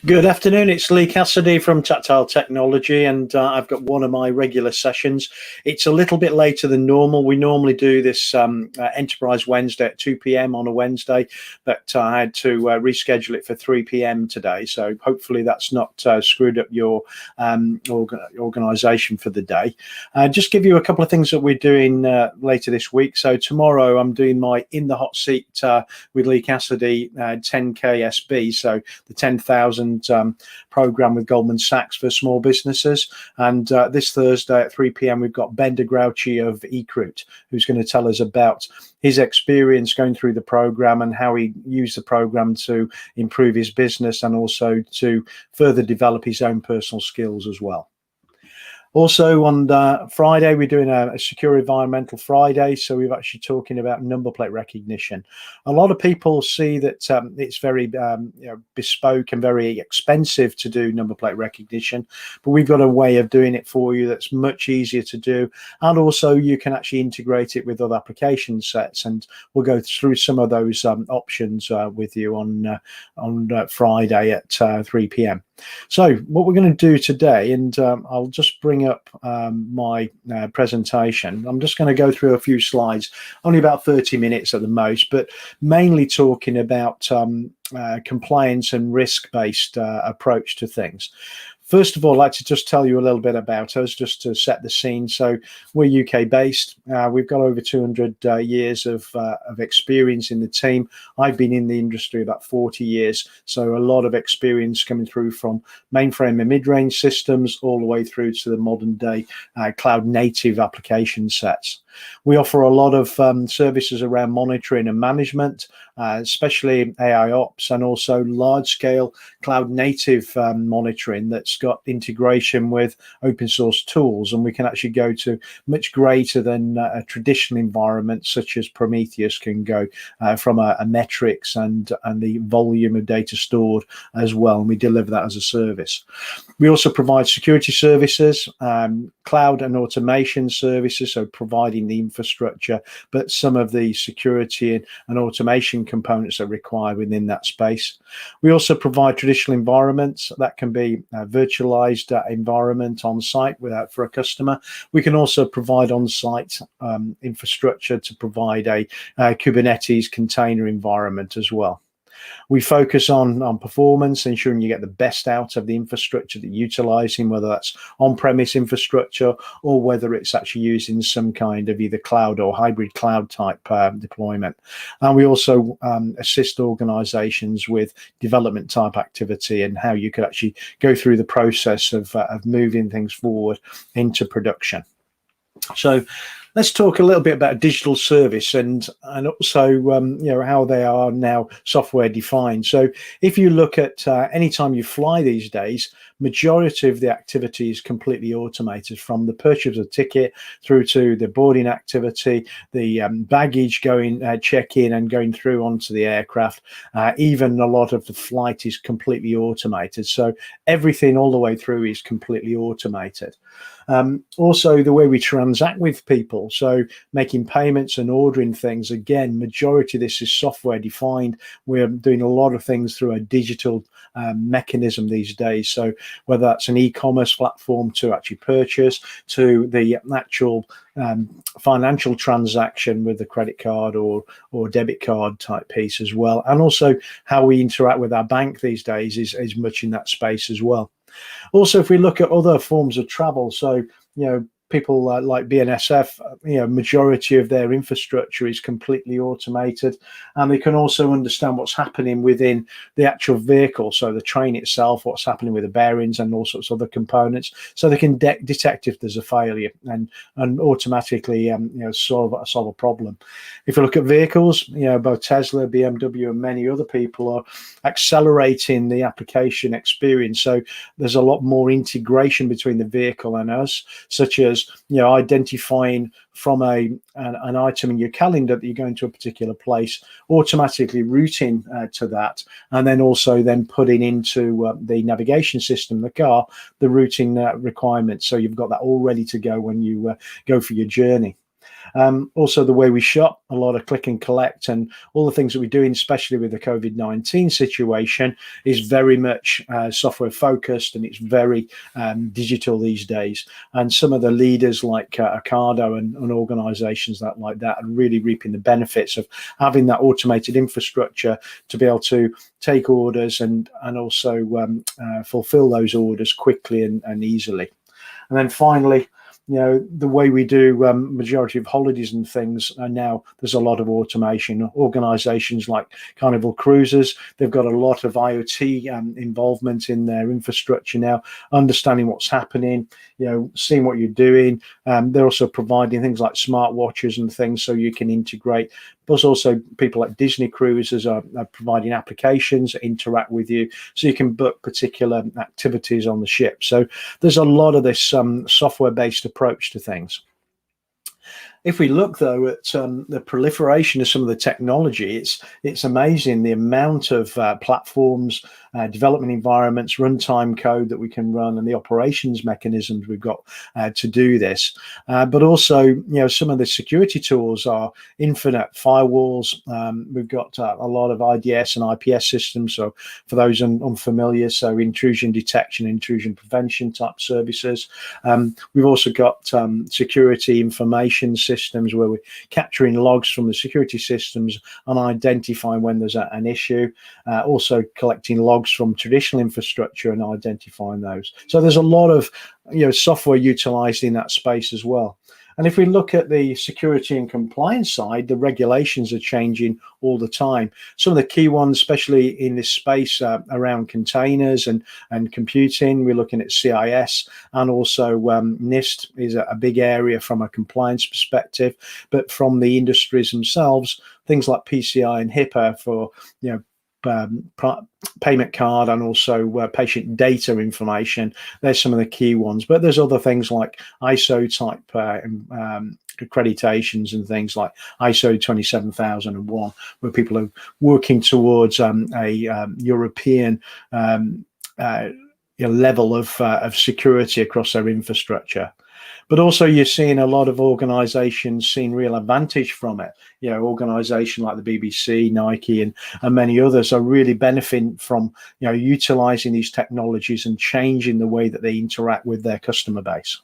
Good afternoon, it's Lee Cassidy from Tactile Technology, and I've got one of my regular sessions. It's a little bit later than normal. We normally do this Enterprise Wednesday at 2 p.m. on a Wednesday, but I had to reschedule it for 3 p.m. today, so hopefully that's not screwed up your organisation for the day. Just give you a couple of things that we're doing later this week. So tomorrow I'm doing my In the Hot Seat with Lee Cassidy 10K SB, so the 10,000 program with Goldman Sachs for small businesses. And this Thursday at 3 p.m. we've got Ben de Grouchy of eCruit, who's going to tell us about his experience going through the program and how he used the program to improve his business and also to further develop his own personal skills as well. Also on Friday, we're doing a Secure Environmental Friday. So we're actually talking about number plate recognition. A lot of people see that it's very bespoke and very expensive to do number plate recognition, but we've got a way of doing it for you that's much easier to do. And also you can actually integrate it with other application sets. And we'll go through some of those options with you on Friday at 3 p.m. So what we're going to do today, and I'll just bring up my presentation. I'm just going to go through a few slides, only about 30 minutes at the most, but mainly talking about compliance and risk-based approach to things. First of all, I'd like to just tell you a little bit about us, just to set the scene. So we're UK based. We've got over 200 years of experience in the team. I've been in the industry about 40 years. So a lot of experience coming through from mainframe and mid-range systems all the way through to the modern day cloud native application sets. We offer a lot of services around monitoring and management, especially AI ops, and also large scale cloud native monitoring that's got integration with open source tools. And we can actually go to much greater than a traditional environment such as Prometheus can go from a metrics and the volume of data stored as well. And we deliver that as a service. We also provide security services, cloud and automation services, so providing the infrastructure, but some of the security and automation components are required within that space. We also provide traditional environments that can be a virtualized environment on site for a customer. We can also provide on-site infrastructure to provide a Kubernetes container environment as well. We focus on performance, ensuring you get the best out of the infrastructure that you're utilizing, whether that's on-premise infrastructure or whether it's actually using some kind of either cloud or hybrid cloud type deployment. And we also assist organizations with development type activity and how you could actually go through the process of moving things forward into production. So let's talk a little bit about digital service and also how they are now software defined. So if you look at any time you fly these days, majority of the activity is completely automated, from the purchase of a ticket through to the boarding activity, the baggage going check-in and going through onto the aircraft. Even a lot of the flight is completely automated. So everything all the way through is completely automated. Also, the way we transact with people, so making payments and ordering things, again, majority of this is software defined. We're doing a lot of things through a digital mechanism these days. So whether that's an e-commerce platform to actually purchase, to the actual financial transaction with the credit card or debit card type piece as well. And also how we interact with our bank these days is much in that space as well. Also, if we look at other forms of travel, so people like BNSF, majority of their infrastructure is completely automated, and they can also understand what's happening within the actual vehicle, so the train itself, what's happening with the bearings and all sorts of other components, so they can detect if there's a failure and automatically solve a problem. If you look at vehicles, both Tesla, BMW, and many other people are accelerating the application experience. So there's a lot more integration between the vehicle and us, such as identifying from an item in your calendar that you're going to a particular place, automatically routing to that, and then also putting into the navigation system, the car, the routing requirements. So you've got that all ready to go when you go for your journey. Also, the way we shop, a lot of click and collect, and all the things that we're doing, especially with the COVID-19 situation, is very much software focused, and it's very digital these days. And some of the leaders like Ocado and organizations like that are really reaping the benefits of having that automated infrastructure to be able to take orders and also fulfill those orders quickly and easily. And then finally, the way we do majority of holidays and things are now, there's a lot of automation. Organizations like Carnival Cruises, they've got a lot of IoT involvement in their infrastructure now, understanding what's happening, seeing what you're doing. They're also providing things like smartwatches and things so you can integrate. Plus, also people like Disney Cruises are providing applications that interact with you, so you can book particular activities on the ship. So there's a lot of this software-based approach to things. If we look, though, at the proliferation of some of the technology, it's amazing the amount of platforms, development environments, runtime code that we can run, and the operations mechanisms we've got to do this. But also, some of the security tools are infinite firewalls. We've got a lot of IDS and IPS systems. So for those unfamiliar, so intrusion detection, intrusion prevention type services. We've also got security information systems where we're capturing logs from the security systems and identifying when there's an issue. Also collecting logs from traditional infrastructure and identifying those. So there's a lot of software utilized in that space as well. And if we look at the security and compliance side, the regulations are changing all the time. Some of the key ones, especially in this space around containers and computing, we're looking at CIS, and also NIST is a big area from a compliance perspective. But from the industries themselves, things like PCI and HIPAA for payment card and also patient data information, there's some of the key ones. But there's other things like ISO type accreditations and things like ISO 27001, where people are working towards a European level of security across their infrastructure. But also you're seeing a lot of organizations seeing real advantage from it. Organizations like the BBC, Nike, and many others are really benefiting from, utilizing these technologies and changing the way that they interact with their customer base.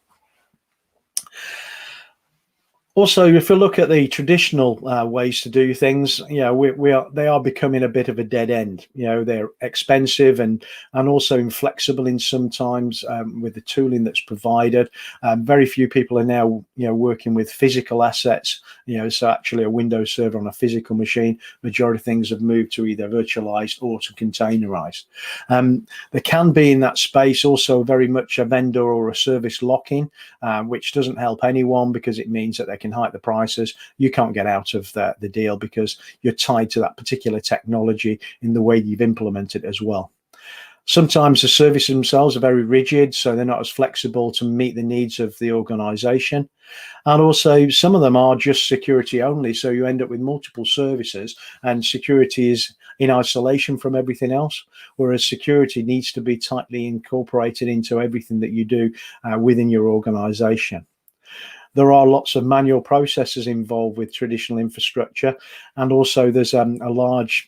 Also, if you look at the traditional ways to do things, they are becoming a bit of a dead end. They're expensive and also inflexible in sometimes with the tooling that's provided. Very few people are now working with physical assets. So actually a Windows server on a physical machine. Majority of things have moved to either virtualized or to containerized. There can be in that space also very much a vendor or a service lock-in, which doesn't help anyone because it means that they can hike the prices. You can't get out of the deal because you're tied to that particular technology in the way you've implemented as well. Sometimes the services themselves are very rigid, so they're not as flexible to meet the needs of the organization. And also some of them are just security only, so you end up with multiple services and security is in isolation from everything else, whereas security needs to be tightly incorporated into everything that you do within your organization. There are lots of manual processes involved with traditional infrastructure, and also there's a large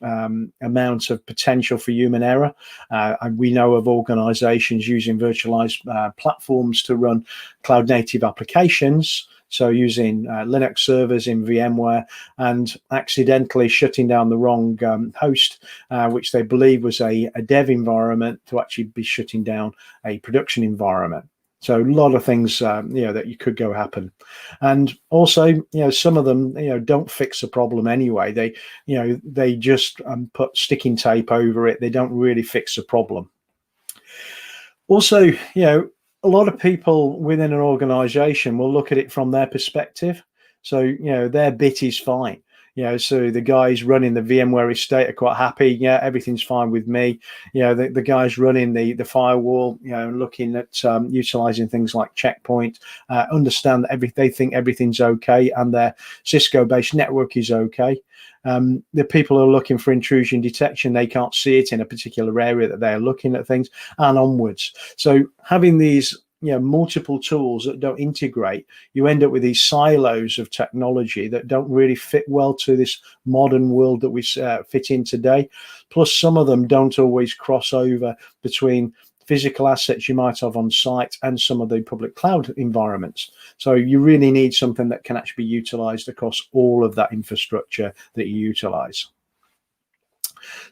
amount of potential for human error. And we know of organizations using virtualized platforms to run cloud native applications, so using Linux servers in VMware, and accidentally shutting down the wrong host, which they believe was a dev environment, to actually be shutting down a production environment. So a lot of things, that you could go happen. And also, some of them, don't fix the problem anyway. They just put sticking tape over it. They don't really fix the problem. Also, a lot of people within an organization will look at it from their perspective. So, their bit is fine. So the guys running the VMware estate are quite happy. Yeah, everything's fine with me. The guys running the firewall, looking at utilizing things like Checkpoint, understand that they think everything's okay, and their Cisco-based network is okay. The people who are looking for intrusion detection, they can't see it in a particular area that they're looking at things, and onwards. So having these multiple tools that don't integrate, you end up with these silos of technology that don't really fit well to this modern world that we fit in today. Plus, some of them don't always cross over between physical assets you might have on site and some of the public cloud environments. So you really need something that can actually be utilized across all of that infrastructure that you utilize.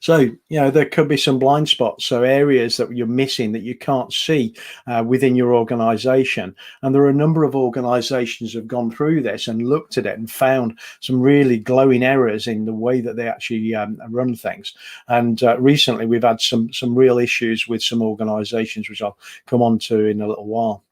So, there could be some blind spots, so areas that you're missing that you can't see within your organization. And there are a number of organizations have gone through this and looked at it and found some really glowing errors in the way that they actually run things. And recently we've had some real issues with some organizations, which I'll come on to in a little while.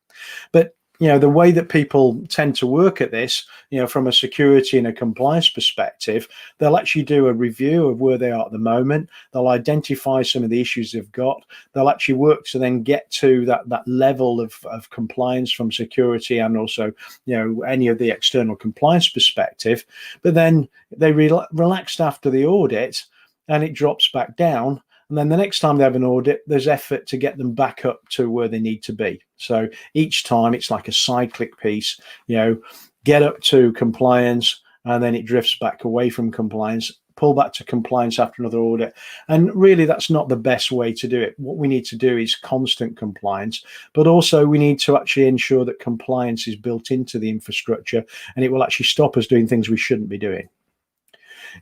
But the way that people tend to work at this, from a security and a compliance perspective, they'll actually do a review of where they are at the moment. They'll identify some of the issues they've got. They'll actually work to then get to that level of compliance from security and also, any of the external compliance perspective. But then they relaxed after the audit and it drops back down. And then the next time they have an audit, there's effort to get them back up to where they need to be. So each time it's like a cyclic piece, get up to compliance, and then it drifts back away from compliance, pull back to compliance after another audit. And really, that's not the best way to do it. What we need to do is constant compliance, but also we need to actually ensure that compliance is built into the infrastructure, and it will actually stop us doing things we shouldn't be doing.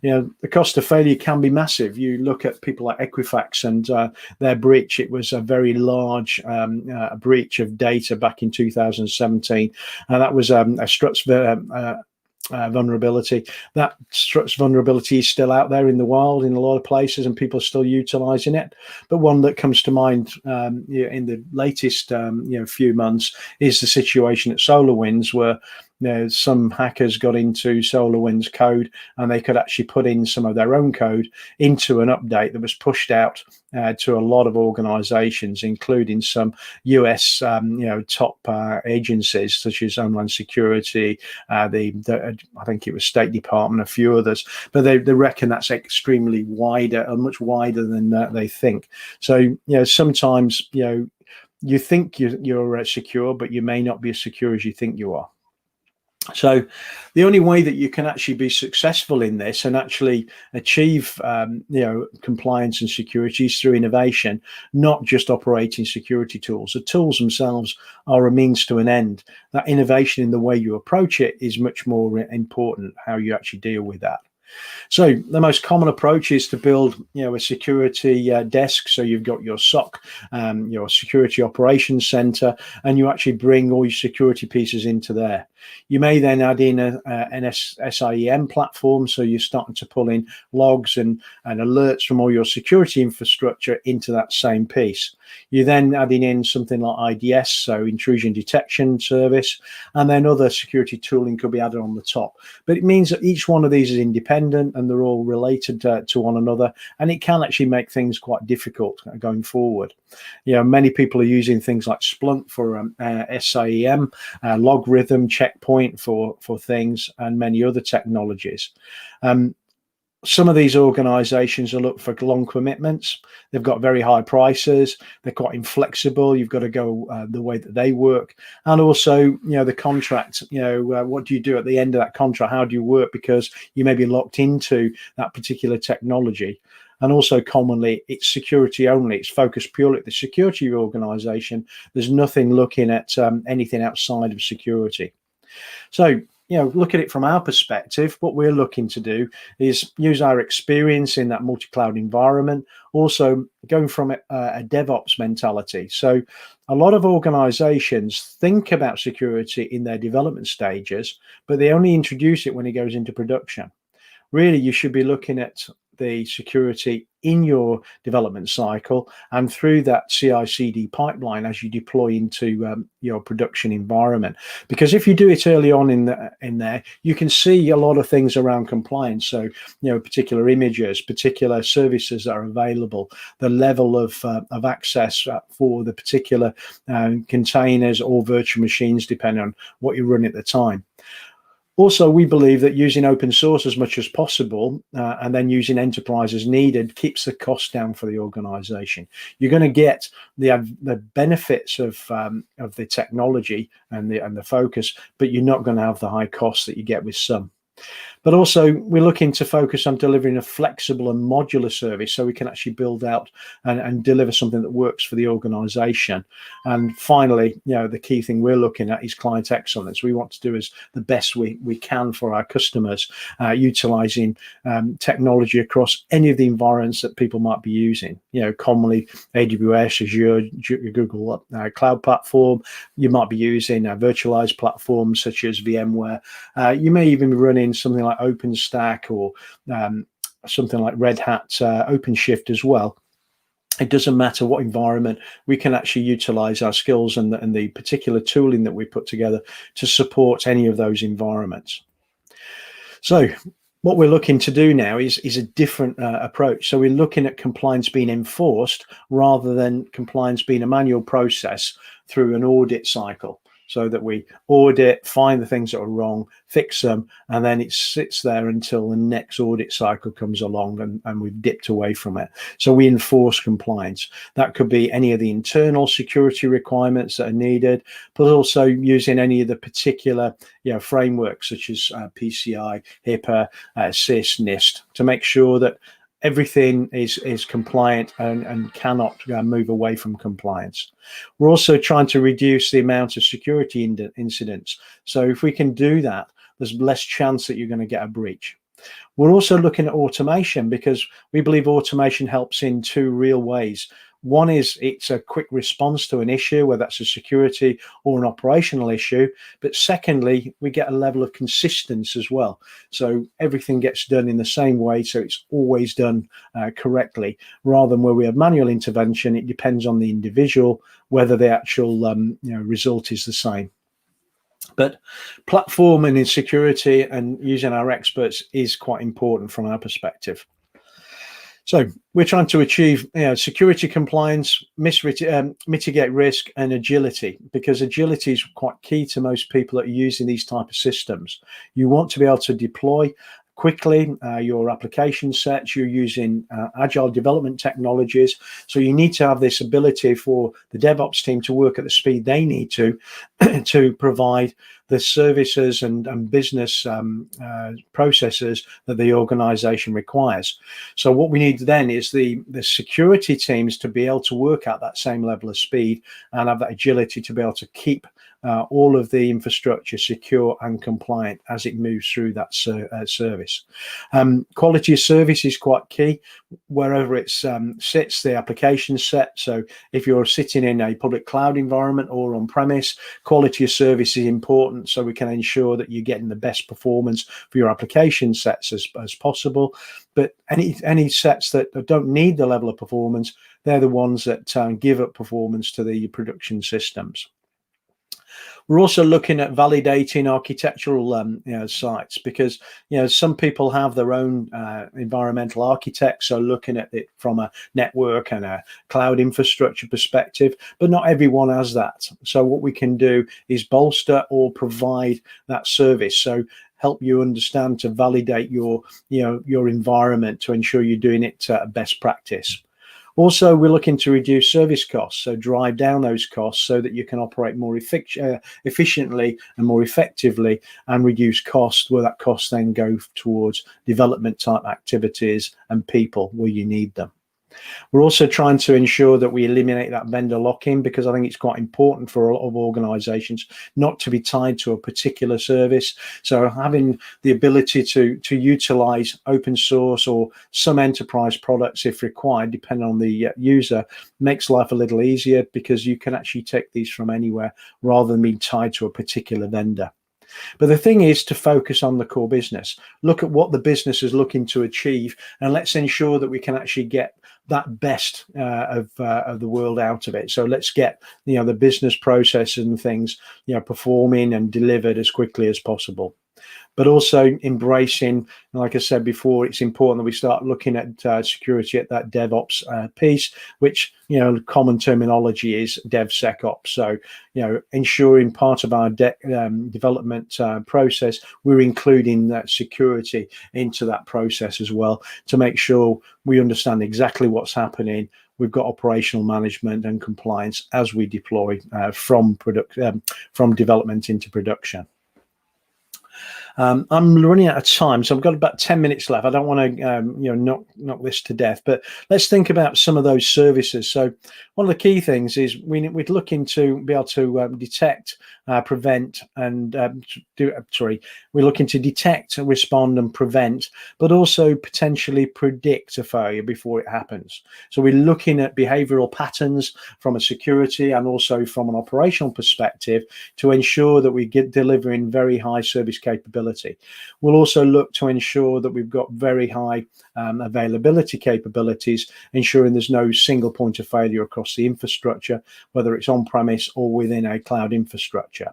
The cost of failure can be massive. You look at people like Equifax and their breach. It was a very large breach of data back in 2017. And that was a Struts vulnerability. That Struts vulnerability is still out there in the wild in a lot of places, and people are still utilizing it. But one that comes to mind in the latest few months is the situation at SolarWinds, where some hackers got into SolarWinds code and they could actually put in some of their own code into an update that was pushed out to a lot of organizations, including some US top agencies such as Homeland Security, I think it was State Department, a few others. But they reckon that's extremely wider and much wider than they think. So sometimes you think you're secure, but you may not be as secure as you think you are. So the only way that you can actually be successful in this and actually achieve compliance and security is through innovation, not just operating security tools. The tools themselves are a means to an end. That innovation in the way you approach it is much more important, how you actually deal with that. So the most common approach is to build, a security desk. So you've got your SOC, your security operations center, and you actually bring all your security pieces into there. You may then add in an SIEM platform. So you're starting to pull in logs and alerts from all your security infrastructure into that same piece. You're then adding in something like IDS, so intrusion detection service, and then other security tooling could be added on the top. But it means that each one of these is independent and they're all related to one another, and it can actually make things quite difficult going forward. Many people are using things like Splunk for SIEM, Logarithm, Checkpoint for things, and many other technologies. Some of these organizations are looking for long commitments. They've got very high prices. They're quite inflexible. You've got to go the way that they work. And also, the contract, what do you do at the end of that contract? How do you work? Because you may be locked into that particular technology. And also commonly, it's security only. It's focused purely at the security organization. There's nothing looking at anything outside of security. So, look at it from our perspective. What we're looking to do is use our experience in that multi-cloud environment, also going from a DevOps mentality. So a lot of organizations think about security in their development stages, but they only introduce it when it goes into production. Really, you should be looking at the security in your development cycle and through that CI/CD pipeline as you deploy into your production environment. Because if you do it early on in there, you can see a lot of things around compliance. So, particular images, particular services that are available, the level of access for the particular containers or virtual machines, depending on what you run at the time. Also, we believe that using open source as much as possible and then using enterprise as needed keeps the cost down for the organization. You're going to get the benefits of the technology and the focus, but you're not going to have the high costs that you get with some. But also, we're looking to focus on delivering a flexible and modular service so we can actually build out and deliver something that works for the organization. And finally, the key thing we're looking at is client excellence. We want to do as the best we can for our customers, utilizing technology across any of the environments that people might be using. Commonly AWS, Azure, Google Cloud Platform. You might be using virtualized platforms such as VMware. You may even be running something like OpenStack or something like Red Hat OpenShift as well. It doesn't matter what environment, we can actually utilize our skills and the particular tooling that we put together to support any of those environments. So what we're looking to do now is a different approach. So we're looking at compliance being enforced rather than compliance being a manual process through an audit cycle, so that we audit, find the things that are wrong, fix them, and then it sits there until the next audit cycle comes along and we've dipped away from it. So we enforce compliance. That could be any of the internal security requirements that are needed, but also using any of the particular frameworks such as PCI, HIPAA, CIS, NIST, to make sure that everything is compliant and cannot move away from compliance. We're also trying to reduce the amount of security incidents. So if we can do that, there's less chance that you're going to get a breach. We're also looking at automation because we believe automation helps in two real ways. One is it's a quick response to an issue, whether that's a security or an operational issue. But secondly, we get a level of consistency as well. So everything gets done in the same way, so it's always done correctly. Rather than where we have manual intervention, it depends on the individual whether the actual result is the same. But platforming in security and using our experts is quite important from our perspective. So we're trying to achieve security compliance, mitigate risk, and agility, because agility is quite key to most people that are using these type of systems. You want to be able to deploy quickly your application sets. You're using agile development technologies, so you need to have this ability for the DevOps team to work at the speed they need to provide the services and business processes that the organization requires. So what we need then is the security teams to be able to work at that same level of speed and have that agility to be able to keep all of the infrastructure secure and compliant as it moves through that service. Quality of service is quite key wherever it sits, the application set. So if you're sitting in a public cloud environment or on premise, quality of service is important, so we can ensure that you're getting the best performance for your application sets as possible. But any sets that don't need the level of performance, they're the ones that give up performance to the production systems. We're also looking at validating architectural sites, because some people have their own environmental architects, so looking at it from a network and a cloud infrastructure perspective, but not everyone has that. So what we can do is bolster or provide that service, so help you understand to validate your environment to ensure you're doing it best practice. Also, we're looking to reduce service costs, so drive down those costs so that you can operate more efficiently and more effectively and reduce costs, where that cost then goes towards development type activities and people where you need them. We're also trying to ensure that we eliminate that vendor lock-in, because I think it's quite important for a lot of organizations not to be tied to a particular service. So having the ability to utilize open source or some enterprise products if required, depending on the user, makes life a little easier, because you can actually take these from anywhere rather than being tied to a particular vendor. But the thing is to focus on the core business, look at what the business is looking to achieve, and let's ensure that we can actually get that best of the world out of it. So let's get the business processes and things performing and delivered as quickly as possible. but also embracing, like I said before, it's important that we start looking at security at that DevOps piece, which, common terminology is DevSecOps. So, ensuring part of our development process, we're including that security into that process as well, to make sure we understand exactly what's happening. We've got operational management and compliance as we deploy from development into production. I'm running out of time, so I've got about 10 minutes left. I don't want to, knock this to death, but let's think about some of those services. So one of the key things is we're looking to be able to detect, prevent, and we're looking to detect, respond, and prevent, but also potentially predict a failure before it happens. So we're looking at behavioral patterns from a security and also from an operational perspective to ensure that we get delivering very high service capability. We'll also look to ensure that we've got very high availability capabilities, ensuring there's no single point of failure across the infrastructure, whether it's on-premise or within a cloud infrastructure.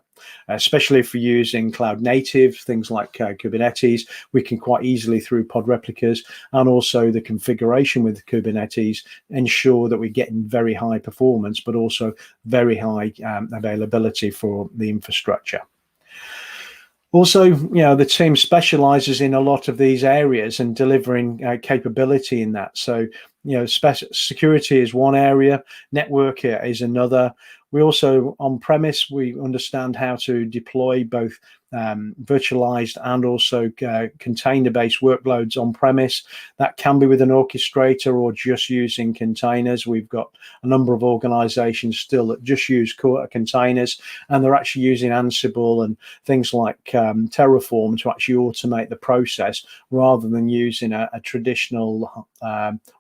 Especially if we're using cloud native, things like Kubernetes, we can quite easily, through pod replicas and also the configuration with Kubernetes, ensure that we're getting very high performance, but also very high availability for the infrastructure. Also, the team specializes in a lot of these areas and delivering capability in that. So, security is one area, network is another. We also, on premise, we understand how to deploy both virtualized and also container-based workloads on premise. That can be with an orchestrator or just using containers. We've got a number of organizations still that just use containers, and they're actually using Ansible and things like Terraform to actually automate the process, rather than using a traditional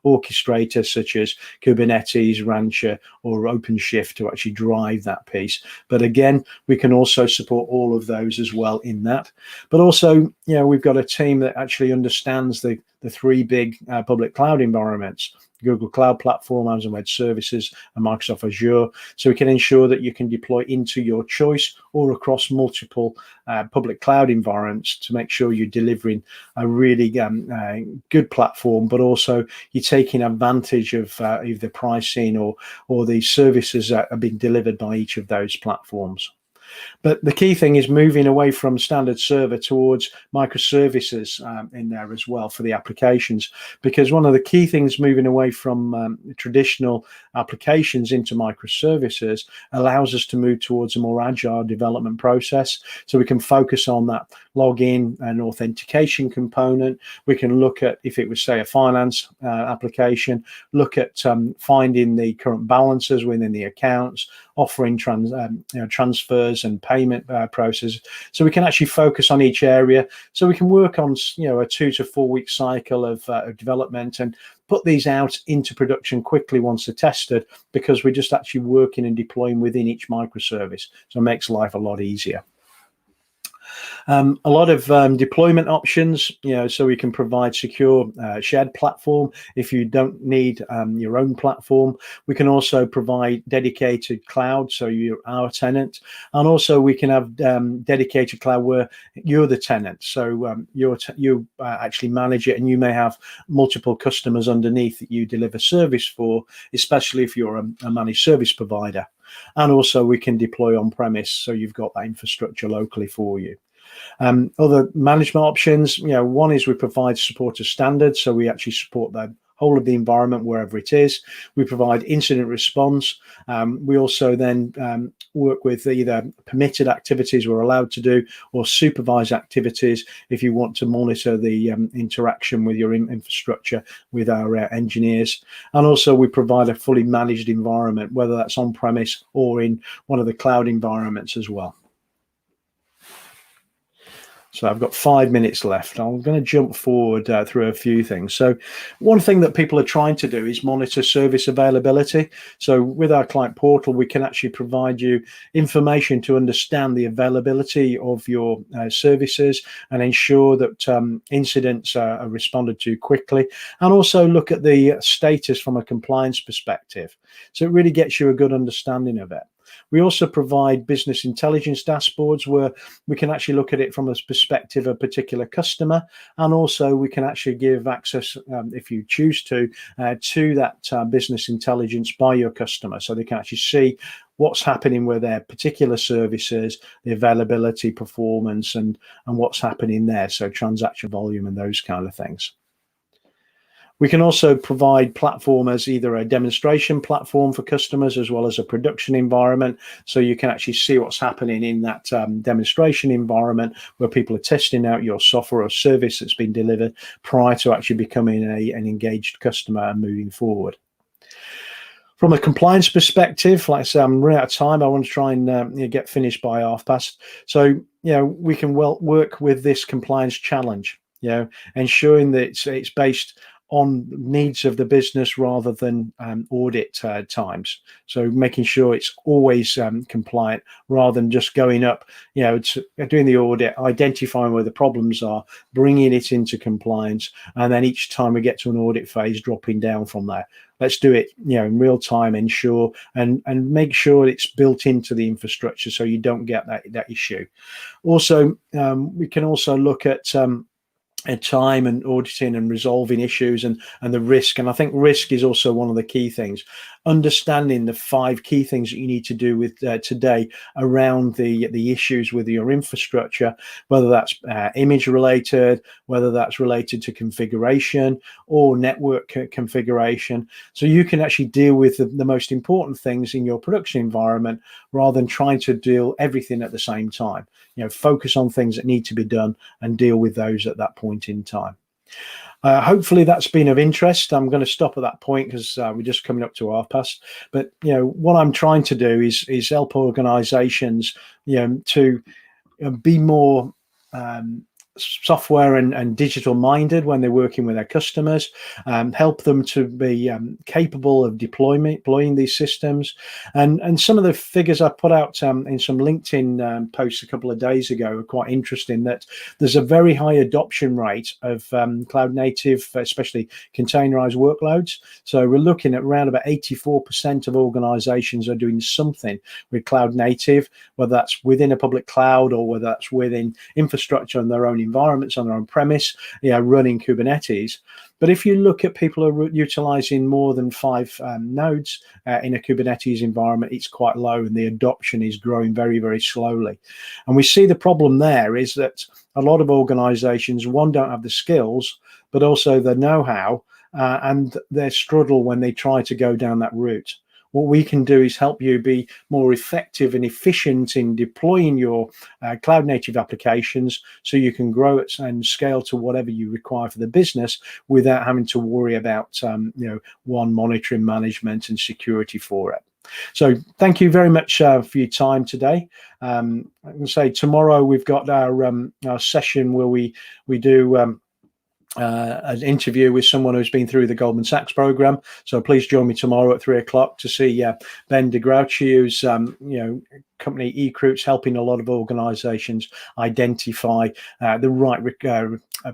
orchestrator such as Kubernetes, Rancher, or OpenShift to actually drive that piece. But again, we can also support all of those as well in that. But also, we've got a team that actually understands the three big public cloud environments: Google Cloud Platform, Amazon Web Services, and Microsoft Azure. So we can ensure that you can deploy into your choice or across multiple public cloud environments to make sure you're delivering a really good platform, but also you're taking advantage of either pricing or the services that are being delivered by each of those platforms. But the key thing is moving away from standard server towards microservices in there as well for the applications, because one of the key things moving away from traditional applications into microservices allows us to move towards a more agile development process. So we can focus on that login and authentication component. We can look at, if it was, say, a finance application, look at finding the current balances within the accounts, offering transfers and payment process. So we can actually focus on each area. So we can work on a 2 to 4 week cycle of development and put these out into production quickly once they're tested, because we're just actually working and deploying within each microservice. So it makes life a lot easier. A lot of deployment options, so we can provide secure shared platform if you don't need your own platform. We can also provide dedicated cloud, so you're our tenant, and also we can have dedicated cloud where you're the tenant, so you actually manage it, and you may have multiple customers underneath that you deliver service for, especially if you're a managed service provider. And also we can deploy on premise, so you've got that infrastructure locally for you. Other management options, one is we provide support as standard, so we actually support the whole of the environment wherever it is. We provide incident response. We also then work with either permitted activities we're allowed to do, or supervised activities if you want to monitor the interaction with your infrastructure with our engineers. And also we provide a fully managed environment, whether that's on premise or in one of the cloud environments as well. So I've got 5 minutes left. I'm going to jump forward through a few things. So one thing that people are trying to do is monitor service availability. So with our client portal, we can actually provide you information to understand the availability of your services and ensure that incidents are responded to quickly, and also look at the status from a compliance perspective. So it really gets you a good understanding of it. We also provide business intelligence dashboards where we can actually look at it from a perspective of a particular customer, and also we can actually give access, if you choose to that business intelligence by your customer, so they can actually see what's happening with their particular services, the availability, performance, and what's happening there, so transaction volume and those kind of things. We can also provide platform as either a demonstration platform for customers as well as a production environment, so you can actually see what's happening in that demonstration environment where people are testing out your software or service that's been delivered prior to actually becoming an engaged customer and moving forward. From a compliance perspective, like I say, I'm running out of time. I want to try and get finished by past. So, we can work with this compliance challenge, ensuring that it's based on needs of the business rather than audit times. So making sure it's always compliant rather than just going up, doing the audit, identifying where the problems are, bringing it into compliance, and then each time we get to an audit phase, dropping down from there. Let's do it, in real time, ensure and make sure it's built into the infrastructure so you don't get that issue. Also, we can also look at time and auditing and resolving issues and the risk. And I think risk is also one of the key things. Understanding the 5 key things that you need to do with today around the issues with your infrastructure, whether that's image related, whether that's related to configuration or network configuration. So you can actually deal with the most important things in your production environment rather than trying to deal everything at the same time. Focus on things that need to be done and deal with those at that point in time. Hopefully that's been of interest. I'm going to stop at that point because we're just coming up to past. But what I'm trying to do is help organizations to be more software and digital minded when they're working with their customers, help them to be capable of deploying these systems. And some of the figures I put out in some LinkedIn posts a couple of days ago are quite interesting, that there's a very high adoption rate of cloud native, especially containerized workloads. So we're looking at around about 84% of organizations are doing something with cloud native, whether that's within a public cloud or whether that's within infrastructure on their own environments on their own premise, running Kubernetes. But if you look at people who are utilizing more than 5 nodes in a Kubernetes environment, it's quite low, and the adoption is growing very, very slowly. And we see the problem there is that a lot of organizations, one, don't have the skills, but also the know-how, and they struggle when they try to go down that route. What we can do is help you be more effective and efficient in deploying your cloud native applications so you can grow it and scale to whatever you require for the business without having to worry about monitoring, management and security for it. So thank you very much for your time today. I can say tomorrow we've got our session where we do an interview with someone who's been through the Goldman Sachs program. So please join me tomorrow at 3 o'clock to see Ben DeGrouchy, who's company eCruits, helping a lot of organizations identify the right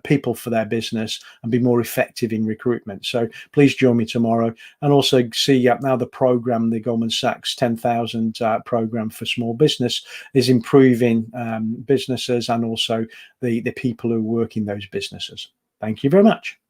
people for their business and be more effective in recruitment. So please join me tomorrow, and also see now the program, the Goldman Sachs 10,000 program for small business, is improving businesses and also the people who work in those businesses. Thank you very much.